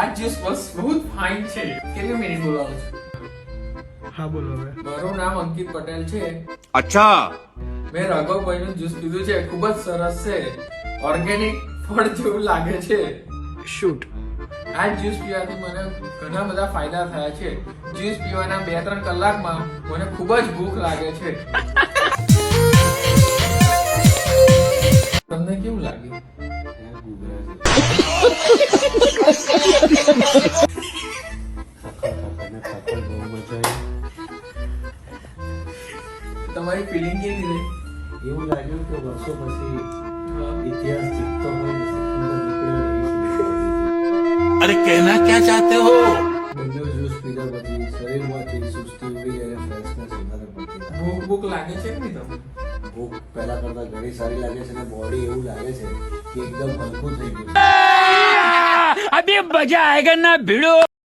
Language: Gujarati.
આ જ્યુસ બહુ ફાઇન છે. કેટલી મિનિટ બોલાવો છો? હા બોલો હવે. મારું નામ અંકિત પટેલ છે. અચ્છા. મેં રાઘવભાઈનું જ્યુસ પીધું છે. ખૂબ જ સરસ છે. ઓર્ગેનિક ફળ જેવું લાગે છે. શૂટ. આ જ્યુસ પીવાથી મને ઘણા બધા ફાયદા થયા છે. જ્યુસ પીવાના 2-3 કલાકમાં મને ખૂબ જ ભૂખ લાગે છે. તમને કેવું લાગ્યું? તમારી ફિલિંગ કેવી રહી? એવું લાગ્યું કે વર્ષો પછી ઇતિહાસ જીતતો હોય ને સિકંદર નીકળ્યો એવી. અરે કહેના ક્યાં ચાહતે હો? બંને જ્યુસ પીધા પછી શરીરમાંથી સુસ્તી ઉડી અને ફ્રેશનેસ વધારે પડતી. ભૂખ લાગે છે કે નહીં તમને? ભૂખ પહેલા કરતા ઘણી સારી લાગે છે અને બોડી એવું લાગે છે કે એકદમ હલકું થઈ ગયું. અભી મજા આયેગા ના ભીડો.